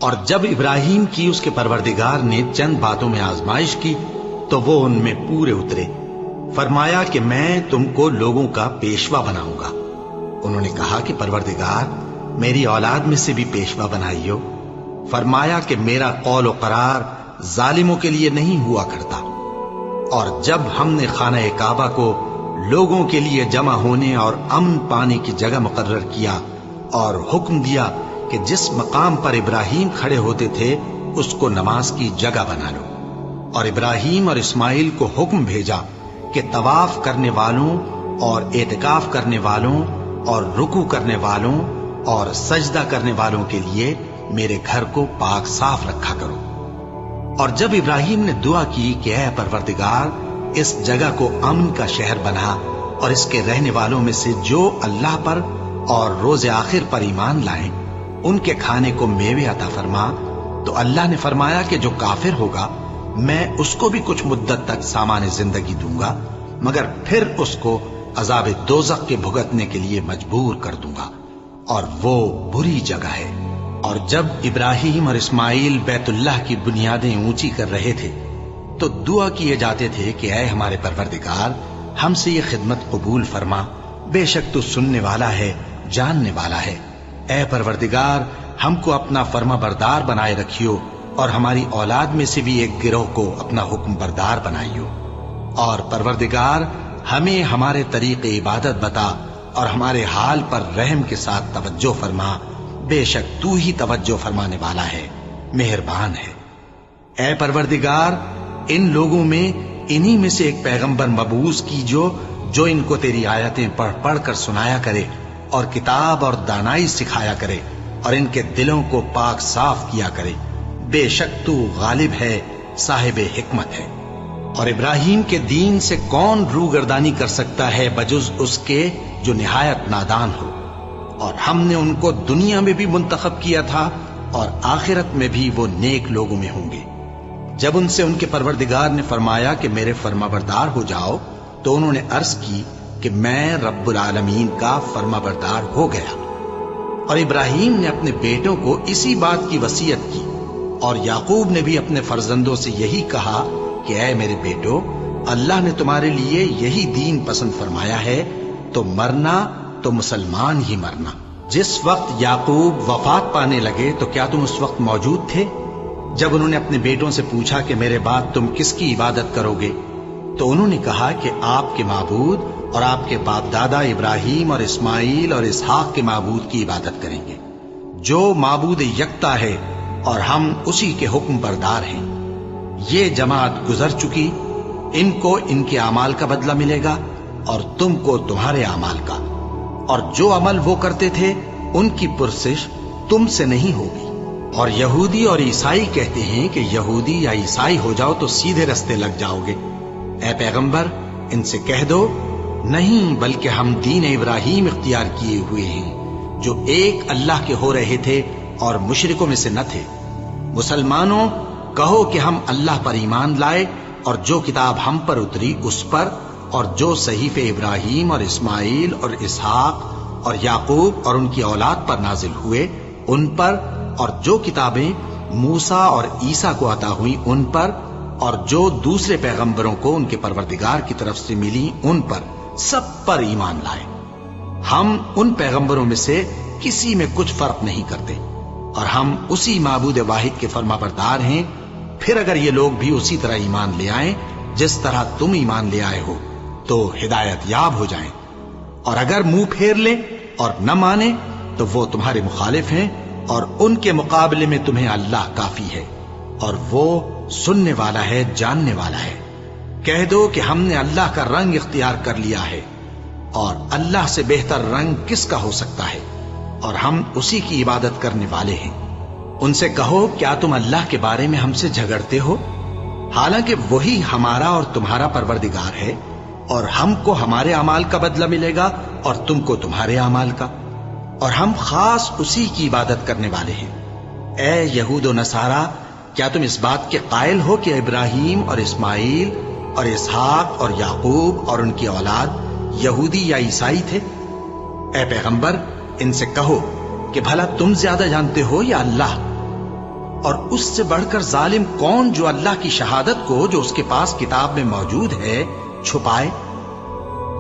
اور جب ابراہیم کی اس کے پروردگار نے چند باتوں میں آزمائش کی تو وہ ان میں پورے اترے. فرمایا کہ میں تم کو لوگوں کا پیشوا بناؤں گا. انہوں نے کہا کہ پروردگار میری اولاد میں سے بھی پیشوا بنائیو. فرمایا کہ میرا قول و قرار ظالموں کے لیے نہیں ہوا کرتا. اور جب ہم نے خانہ کعبہ کو لوگوں کے لیے جمع ہونے اور امن پانے کی جگہ مقرر کیا اور حکم دیا کہ جس مقام پر ابراہیم کھڑے ہوتے تھے اس کو نماز کی جگہ بنا لو، اور ابراہیم اور اسماعیل کو حکم بھیجا کہ طواف کرنے والوں اور اعتکاف کرنے والوں اور رکوع کرنے والوں اور سجدہ کرنے والوں کے لیے میرے گھر کو پاک صاف رکھا کرو. اور جب ابراہیم نے دعا کی کہ اے پروردگار اس جگہ کو امن کا شہر بنا اور اس کے رہنے والوں میں سے جو اللہ پر اور روز آخر پر ایمان لائیں ان کے کھانے کو میوے عطا فرما، تو اللہ نے فرمایا کہ جو کافر ہوگا میں اس کو بھی کچھ مدت تک سامان زندگی دوں گا، مگر پھر اس کو عذاب دوزخ کے بھگتنے کے لیے مجبور کر دوں گا، اور وہ بری جگہ ہے. اور جب ابراہیم اور اسماعیل بیت اللہ کی بنیادیں اونچی کر رہے تھے تو دعا کیے جاتے تھے کہ اے ہمارے پروردگار ہم سے یہ خدمت قبول فرما، بے شک تو سننے والا ہے، جاننے والا ہے. اے پروردگار ہم کو اپنا فرما بردار بنائے رکھیو اور ہماری اولاد میں سے بھی ایک گروہ کو اپنا حکم بردار بنائیو. اور پروردگار ہمیں ہمارے طریق عبادت بتا اور ہمارے حال پر رحم کے ساتھ توجہ فرما، بے شک تو ہی توجہ فرمانے والا ہے، مہربان ہے. اے پروردگار ان لوگوں میں انہی میں سے ایک پیغمبر مبعوث کیجو جو ان کو تیری آیتیں پڑھ پڑھ کر سنایا کرے اور کتاب اور دانائی سکھایا کرے اور ان کے دلوں کو پاک صاف کیا کرے، بے شک تو غالب ہے، صاحب حکمت ہے. اور ابراہیم کے دین سے کون روگردانی کر سکتا ہے بجز اس کے جو نہایت نادان ہو. اور ہم نے ان کو دنیا میں بھی منتخب کیا تھا اور آخرت میں بھی وہ نیک لوگوں میں ہوں گے. جب ان سے ان کے پروردگار نے فرمایا کہ میرے فرما بردار ہو جاؤ تو انہوں نے عرض کی کہ میں رب العالمین کا فرما بردار ہو گیا. اور ابراہیم نے اپنے بیٹوں کو اسی بات کی وصیت کی، اور یعقوب نے بھی اپنے فرزندوں سے یہی کہا کہ اے میرے بیٹو اللہ نے تمہارے لیے یہی دین پسند فرمایا ہے، تو مرنا تو مسلمان ہی مرنا. جس وقت یعقوب وفات پانے لگے تو کیا تم اس وقت موجود تھے؟ جب انہوں نے اپنے بیٹوں سے پوچھا کہ میرے بعد تم کس کی عبادت کرو گے تو انہوں نے کہا کہ آپ کے معبود اور آپ کے باپ دادا ابراہیم اور اسماعیل اور اسحاق کے معبود کی عبادت کریں گے جو معبود یکتا ہے اور ہم اسی کے حکم بردار ہیں. یہ جماعت گزر چکی، ان کو ان کے اعمال کا بدلہ ملے گا اور تم کو تمہارے اعمال کا، اور جو عمل وہ کرتے تھے ان کی پرسش تم سے نہیں ہوگی. اور یہودی اور عیسائی کہتے ہیں کہ یہودی یا عیسائی ہو جاؤ تو سیدھے رستے لگ جاؤ گے. اے پیغمبر ان سے کہہ دو نہیں، بلکہ ہم دین ابراہیم اختیار کیے ہوئے ہیں جو ایک اللہ کے ہو رہے تھے اور مشرکوں میں سے نہ تھے. مسلمانوں کہو کہ ہم اللہ پر ایمان لائے اور جو کتاب ہم پر اتری اس پر، اور جو صحیفے ابراہیم اور اسماعیل اور اسحاق اور یعقوب اور ان کی اولاد پر نازل ہوئے ان پر، اور جو کتابیں موسیٰ اور عیسیٰ کو عطا ہوئیں ان پر، اور جو دوسرے پیغمبروں کو ان کے پروردگار کی طرف سے ملی ان پر، سب پر ایمان لائے. ہم ان پیغمبروں میں سے کسی میں کچھ فرق نہیں کرتے اور ہم اسی معبود واحد کے فرما بردار ہیں. پھر اگر یہ لوگ بھی اسی طرح ایمان لے آئیں جس طرح تم ایمان لے آئے ہو تو ہدایت یاب ہو جائیں، اور اگر منہ پھیر لیں اور نہ مانے تو وہ تمہارے مخالف ہیں، اور ان کے مقابلے میں تمہیں اللہ کافی ہے، اور وہ سننے والا ہے، جاننے والا ہے. کہہ دو کہ ہم نے اللہ کا رنگ اختیار کر لیا ہے، اور اللہ سے بہتر رنگ کس کا ہو سکتا ہے، اور ہم اسی کی عبادت کرنے والے ہیں. ان سے کہو کیا تم اللہ کے بارے میں ہم سے جھگڑتے ہو، حالانکہ وہی ہمارا اور تمہارا پروردگار ہے، اور ہم کو ہمارے اعمال کا بدلہ ملے گا اور تم کو تمہارے اعمال کا، اور ہم خاص اسی کی عبادت کرنے والے ہیں. اے یہود و نصارا کیا تم اس بات کے قائل ہو کہ ابراہیم اور اسماعیل اور اسحاق اور یعقوب اور ان کی اولاد یہودی یا عیسائی تھے؟ اے پیغمبر ان سے کہو کہ بھلا تم زیادہ جانتے ہو یا اللہ؟ اور اس سے بڑھ کر ظالم کون جو اللہ کی شہادت کو جو اس کے پاس کتاب میں موجود ہے چھپائے؟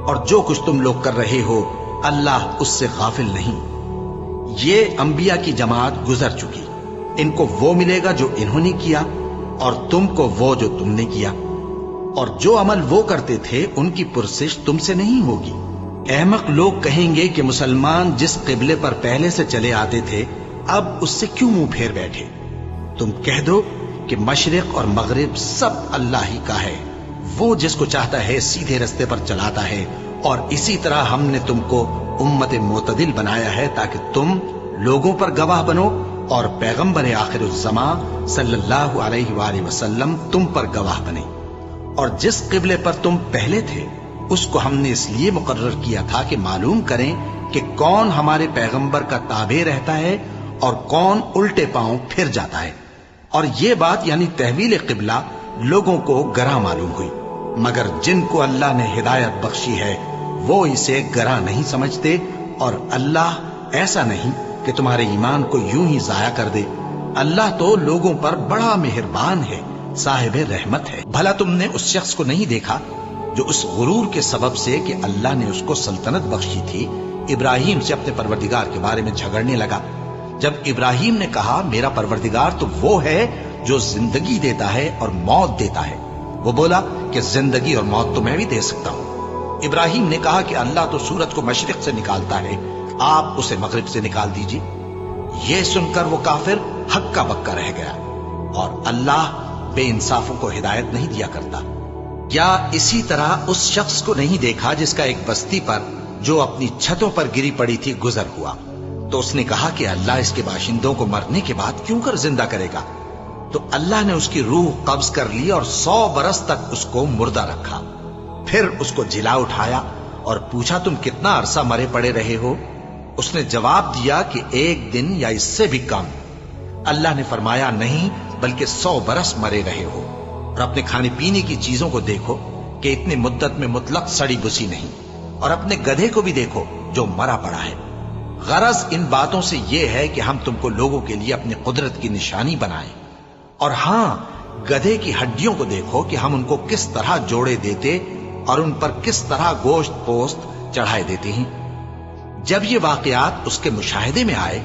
اور جو کچھ تم لوگ کر رہے ہو اللہ اس سے غافل نہیں۔ یہ انبیاء کی جماعت گزر چکی، ان کو وہ ملے گا جو انہوں نے کیا، اور تم کو وہ جو تم نے کیا، اور جو عمل وہ کرتے تھے ان کی پرسش تم سے نہیں ہوگی۔ احمق لوگ کہیں گے کہ مسلمان جس قبلے پر پہلے سے چلے آتے تھے اب اس سے کیوں منہ پھیر بیٹھے؟ تم کہہ دو کہ مشرق اور مغرب سب اللہ ہی کا ہے، وہ جس کو چاہتا ہے سیدھے رستے پر چلاتا ہے، اور اسی طرح ہم نے تم کو امت معتدل بنایا ہے تاکہ تم لوگوں پر گواہ بنو اور پیغمبر آخر الزمان صلی اللہ علیہ وآلہ وسلم تم پر گواہ بنے۔ اور جس قبلے پر تم پہلے تھے اس کو ہم نے اس لیے مقرر کیا تھا کہ معلوم کریں کہ کون ہمارے پیغمبر کا تابع رہتا ہے اور کون الٹے پاؤں پھر جاتا ہے۔ اور یہ بات یعنی تحویل قبلہ لوگوں کو گراں معلوم ہوئی، مگر جن کو اللہ نے ہدایت بخشی ہے وہ اسے گراں نہیں سمجھتے، اور اللہ ایسا نہیں کہ تمہارے ایمان کو یوں ہی ضائع کر دے۔ اللہ تو لوگوں پر بڑا مہربان ہے، صاحب رحمت ہے۔ بھلا تم نے اس شخص کو نہیں دیکھا جو اس غرور کے سبب سے کہ اللہ نے اس کو سلطنت بخشی تھی ابراہیم سے اپنے پروردگار کے بارے میں جھگڑنے لگا؟ جب ابراہیم نے کہا میرا پروردگار تو وہ ہے جو زندگی دیتا ہے اور موت دیتا ہے، وہ بولا کہ زندگی اور موت تو میں بھی دے سکتا ہوں۔ ابراہیم نے کہا کہ اللہ تو سورج کو مشرق سے نکالتا ہے، آپ اسے مغرب سے نکال دیجیے۔ یہ سن کر وہ کافر ہکا بکا رہ گیا، اور اللہ بے انصافوں کو ہدایت نہیں دیا کرتا۔ یا اسی طرح اس شخص کو نہیں دیکھا جس کا ایک بستی پر جو اپنی چھتوں پر گری پڑی تھی گزر ہوا، تو اس نے کہا کہ اللہ اس کے باشندوں کو مرنے کے بعد کیوں کر زندہ کرے گا؟ تو اللہ نے اس کی روح قبض کر لی اور 100 برس تک اس کو مردہ رکھا۔ پھر اس کو جلا اٹھایا اور پوچھا تم کتنا عرصہ مرے پڑے رہے ہو؟ اس نے جواب دیا کہ 1 دن یا اس سے بھی کم۔ اللہ نے فرمایا نہیں بلکہ 100 برس مرے رہے ہو، اور اپنے کھانے پینے کی چیزوں کو دیکھو کہ اتنی مدت میں مطلق سڑی بسی نہیں، اور اپنے گدھے کو بھی دیکھو جو مرا پڑا ہے۔ غرض ان باتوں سے یہ ہے کہ ہم تم کو لوگوں کے لیے اپنی قدرت کی نشانی بنائیں۔ اور ہاں، گدھے کی ہڈیوں کو دیکھو کہ ہم ان کو کس طرح جوڑے دیتے اور ان پر کس طرح گوشت پوست چڑھائے دیتے ہیں۔ جب یہ واقعات اس کے مشاہدے میں آئے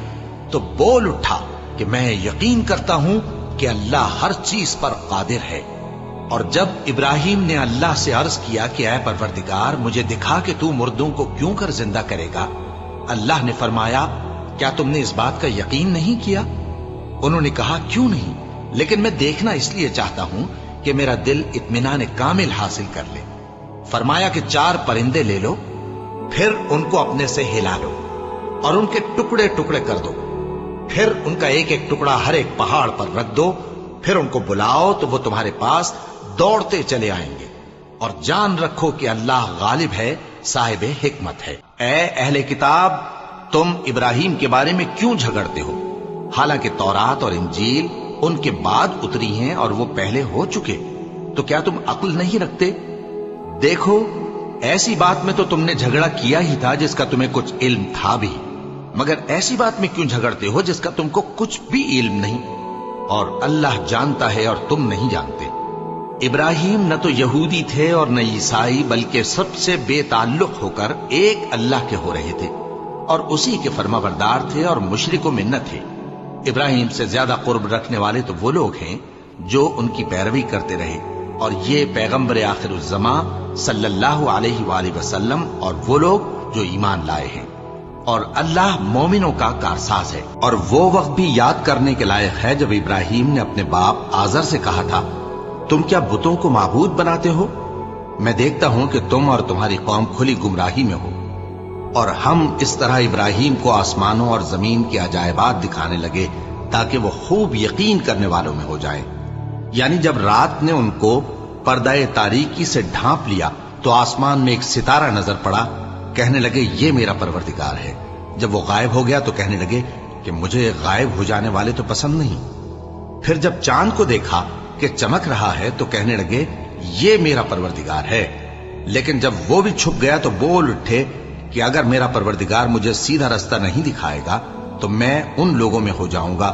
تو بول اٹھا کہ میں یقین کرتا ہوں کہ اللہ ہر چیز پر قادر ہے۔ اور جب ابراہیم نے اللہ سے عرض کیا کہ اے پروردگار مجھے دکھا کہ تو مردوں کو کیوں کر زندہ کرے گا، اللہ نے فرمایا کیا تم نے اس بات کا یقین نہیں کیا؟ انہوں نے کہا کیوں نہیں، لیکن میں دیکھنا اس لیے چاہتا ہوں کہ میرا دل اطمینان کامل حاصل کر لے۔ فرمایا کہ 4 پرندے لے لو، پھر ان کو اپنے سے ہلا لو اور ان کے ٹکڑے ٹکڑے کر دو، پھر ان کا ایک ایک ٹکڑا ہر ایک پہاڑ پر رکھ دو، پھر ان کو بلاؤ تو وہ تمہارے پاس دوڑتے چلے آئیں گے، اور جان رکھو کہ اللہ غالب ہے، صاحب حکمت ہے۔ اے اہل کتاب، تم ابراہیم کے بارے میں کیوں جھگڑتے ہو؟ حالانکہ تورات اور انجیل ان کے بعد اتری ہیں اور وہ پہلے ہو چکے، تو کیا تم عقل نہیں رکھتے؟ دیکھو، ایسی بات میں تو تم نے جھگڑا کیا ہی تھا جس کا تمہیں کچھ علم تھا بھی، مگر ایسی بات میں کیوں جھگڑتے ہو جس کا تم کو کچھ بھی علم نہیں؟ اور اللہ جانتا ہے اور تم نہیں جانتے۔ ابراہیم نہ تو یہودی تھے اور نہ عیسائی، بلکہ سب سے بے تعلق ہو کر ایک اللہ کے ہو رہے تھے، اور اسی کے فرما بردار تھے اور مشرک و منت تھے۔ ابراہیم سے زیادہ قرب رکھنے والے تو وہ لوگ ہیں جو ان کی پیروی کرتے رہے، اور یہ پیغمبر آخر الزمان صلی اللہ علیہ وآلہ وسلم اور وہ لوگ جو ایمان لائے ہیں۔ اور اللہ مومنوں کا کارساز ہے۔ اور وہ وقت بھی یاد کرنے کے لائق ہے جب ابراہیم نے اپنے باپ آزر سے کہا تھا تم کیا بتوں کو معبود بناتے ہو؟ میں دیکھتا ہوں کہ تم اور تمہاری قوم کھلی گمراہی میں ہو۔ اور ہم اس طرح ابراہیم کو آسمانوں اور زمین کے عجائبات دکھانے لگے تاکہ وہ خوب یقین کرنے والوں میں ہو جائیں۔ یعنی جب رات نے ان کو پردہ تاریکی سے ڈھانپ لیا تو آسمان میں ایک ستارہ نظر پڑا، کہنے لگے یہ میرا پروردگار ہے۔ جب وہ غائب ہو گیا تو کہنے لگے کہ مجھے غائب ہو جانے والے تو پسند نہیں۔ پھر جب چاند کو دیکھا کہ چمک رہا ہے تو کہنے لگے یہ میرا پروردگار ہے۔ لیکن جب وہ بھی چھپ گیا تو بول اٹھے کہ اگر میرا پروردگار مجھے سیدھا رستہ نہیں دکھائے گا تو میں ان لوگوں میں ہو جاؤں گا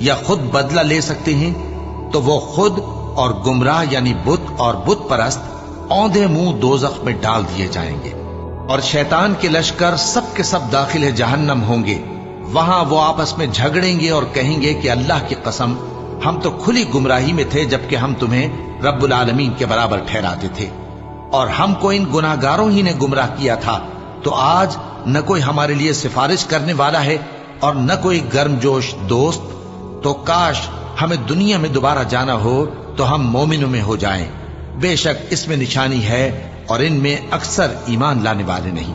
یا خود بدلہ لے سکتے ہیں تو وہ خود اور گمراہ یعنی بت اور بت پرست اوندھے منہ دوزخ میں ڈال دیے جائیں گے، اور شیطان کے لشکر سب کے سب داخل جہنم ہوں گے۔ وہاں وہ آپس میں جھگڑیں گے اور کہیں گے کہ اللہ کی قسم ہم تو کھلی گمراہی میں تھے جبکہ ہم تمہیں رب العالمین کے برابر ٹھہراتے تھے، اور ہم کو ان گناہگاروں ہی نے گمراہ کیا تھا، تو آج نہ کوئی ہمارے لیے سفارش کرنے والا ہے اور نہ کوئی گرم جوش دوست، تو کاش ہمیں دنیا میں دوبارہ جانا ہو تو ہم مومنوں میں ہو جائیں۔ بے شک اس میں نشانی ہے اور ان میں اکثر ایمان لانے والے نہیں،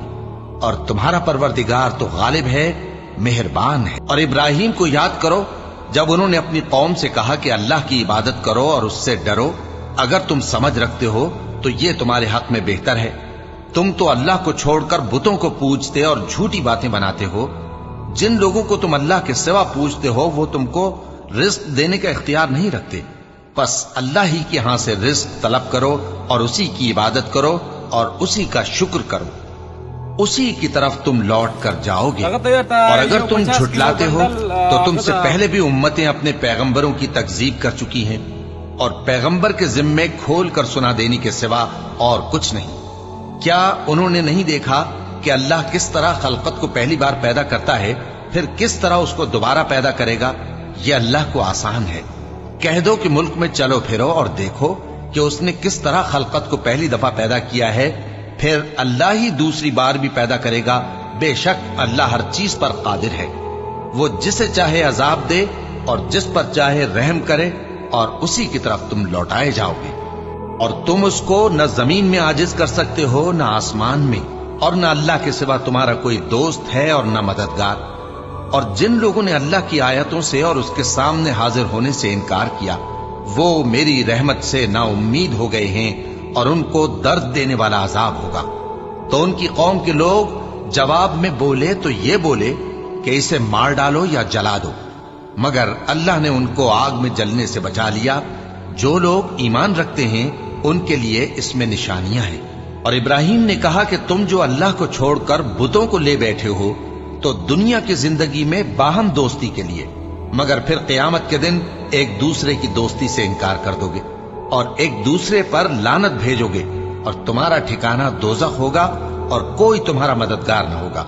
اور تمہارا پروردگار تو غالب ہے، مہربان ہے۔ اور ابراہیم کو یاد کرو جب انہوں نے اپنی قوم سے کہا کہ اللہ کی عبادت کرو اور اس سے ڈرو، اگر تم سمجھ رکھتے ہو تو یہ تمہارے حق میں بہتر ہے۔ تم تو اللہ کو چھوڑ کر بتوں کو پوجتے اور جھوٹی باتیں بناتے ہو۔ جن لوگوں کو تم اللہ کے سوا پوجتے ہو وہ تم کو رزق دینے کا اختیار نہیں رکھتے، پس اللہ ہی کے ہاں سے رزق طلب کرو اور اسی کی عبادت کرو اور اسی کا شکر کرو، اسی کی طرف تم لوٹ کر جاؤ گے۔ اور اگر تم جھٹلاتے ہو تو تم سے پہلے بھی امتیں اپنے پیغمبروں کی تکذیب کر چکی ہیں، اور پیغمبر کے ذمے کھول کر سنا دینے کے سوا اور کچھ نہیں۔ کیا انہوں نے نہیں دیکھا کہ اللہ کس طرح خلقت کو پہلی بار پیدا کرتا ہے، پھر کس طرح اس کو دوبارہ پیدا کرے گا؟ یہ اللہ کو آسان ہے۔ کہہ دو کہ ملک میں چلو پھرو اور دیکھو کہ اس نے کس طرح خلقت کو پہلی دفعہ پیدا کیا ہے، پھر اللہ ہی دوسری بار بھی پیدا کرے گا۔ بے شک اللہ ہر چیز پر قادر ہے، وہ جسے چاہے عذاب دے اور جس پر چاہے رحم کرے، اور اسی کی طرف تم لوٹائے جاؤ گے۔ اور تم اس کو نہ زمین میں عاجز کر سکتے ہو نہ آسمان میں، اور نہ اللہ کے سوا تمہارا کوئی دوست ہے اور نہ مددگار۔ اور جن لوگوں نے اللہ کی آیتوں سے اور اس کے سامنے حاضر ہونے سے انکار کیا، وہ میری رحمت سے نا امید ہو گئے ہیں، اور ان کو درد دینے والا عذاب ہوگا۔ تو ان کی قوم کے لوگ جواب میں بولے تو یہ بولے کہ اسے مار ڈالو یا جلا دو، مگر اللہ نے ان کو آگ میں جلنے سے بچا لیا۔ جو لوگ ایمان رکھتے ہیں ان کے لیے اس میں نشانیاں ہیں۔ اور ابراہیم نے کہا کہ تم جو اللہ کو چھوڑ کر بتوں کو لے بیٹھے ہو تو دنیا کی زندگی میں باہم دوستی کے لیے، مگر پھر قیامت کے دن ایک دوسرے کی دوستی سے انکار کر دو گے اور ایک دوسرے پر لعنت بھیجو گے، اور تمہارا ٹھکانہ دوزخ ہوگا اور کوئی تمہارا مددگار نہ ہوگا۔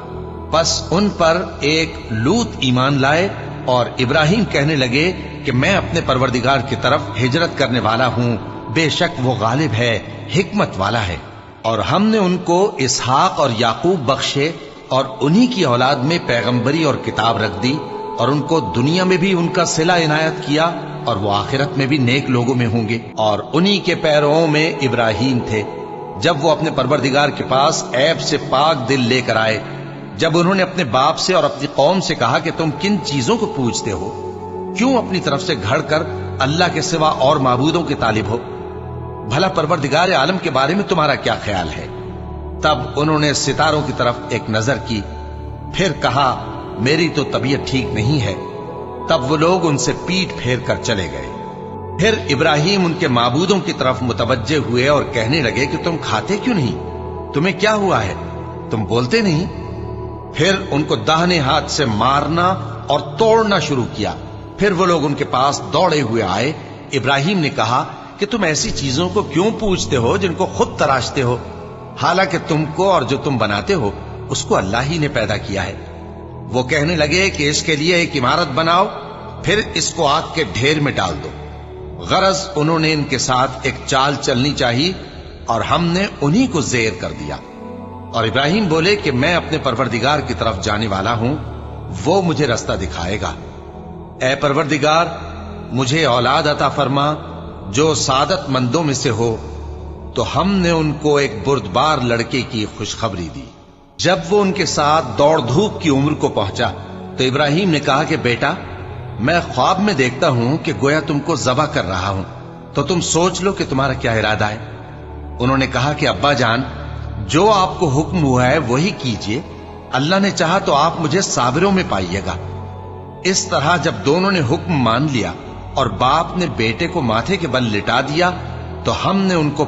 پس ان پر ایک لوط ایمان لائے، اور ابراہیم کہنے لگے کہ میں اپنے پروردگار کی طرف ہجرت کرنے والا ہوں، بے شک وہ غالب ہے، حکمت والا ہے۔ اور ہم نے ان کو اسحاق اور یعقوب بخشے، اور انہی کی اولاد میں پیغمبری اور کتاب رکھ دی، اور ان کو دنیا میں بھی ان کا صلہ عنایت کیا، اور وہ آخرت میں بھی نیک لوگوں میں ہوں گے۔ اور انہی کے پیرووں میں ابراہیم تھے جب وہ اپنے پروردگار کے پاس عیب سے پاک دل لے کر آئے، جب انہوں نے اپنے باپ سے اور اپنی قوم سے کہا کہ تم کن چیزوں کو پوجتے ہو؟ کیوں اپنی طرف سے گھڑ کر اللہ کے سوا اور معبودوں کے طالب ہو؟ بھلا پروردگار عالم کے بارے میں تمہارا کیا خیال ہے؟ تب انہوں نے ستاروں کی طرف ایک نظر کی، پھر کہا میری تو طبیعت ٹھیک نہیں ہے۔ تب وہ لوگ ان سے پیٹ پھیر کر چلے گئے۔ پھر ابراہیم ان کے معبودوں کی طرف متوجہ ہوئے اور کہنے لگے کہ تم کھاتے کیوں نہیں؟ تمہیں کیا ہوا ہے؟ تم بولتے نہیں؟ پھر ان کو داہنے ہاتھ سے مارنا اور توڑنا شروع کیا۔ پھر وہ لوگ ان کے پاس دوڑے ہوئے آئے۔ ابراہیم نے کہا کہ تم ایسی چیزوں کو کیوں پوجتے ہو جن کو خود تراشتے ہو، حالانکہ تم کو اور جو تم بناتے ہو اس کو اللہ ہی نے پیدا کیا ہے۔ وہ کہنے لگے کہ اس کے لیے ایک عمارت بناؤ، پھر اس کو آگ کے ڈھیر میں ڈال دو۔ غرض انہوں نے ان کے ساتھ ایک چال چلنی چاہی، اور ہم نے انہی کو زیر کر دیا۔ اور ابراہیم بولے کہ میں اپنے پروردگار کی طرف جانے والا ہوں، وہ مجھے رستہ دکھائے گا۔ اے پروردگار، مجھے اولاد عطا فرما جو سعادت مندوں میں سے ہو۔ تو ہم نے ان کو ایک بردبار لڑکے کی خوشخبری دی۔ جب وہ ان کے ساتھ دوڑ دھوپ کی عمر کو پہنچا تو ابراہیم نے کہا کہ بیٹا، میں خواب میں دیکھتا ہوں کہ گویا تم کو ذبح کر رہا ہوں، تو تم سوچ لو کہ تمہارا کیا ارادہ ہے۔ انہوں نے کہا کہ ابا جان، جو آپ کو حکم ہوا ہے وہی کیجئے، اللہ نے چاہا تو آپ مجھے صابروں میں پائیے گا۔ اس طرح جب دونوں نے حکم مان لیا اور باپ نے بیٹے کو ماتھے کے بل لٹا دیا تو ہم نے ان کو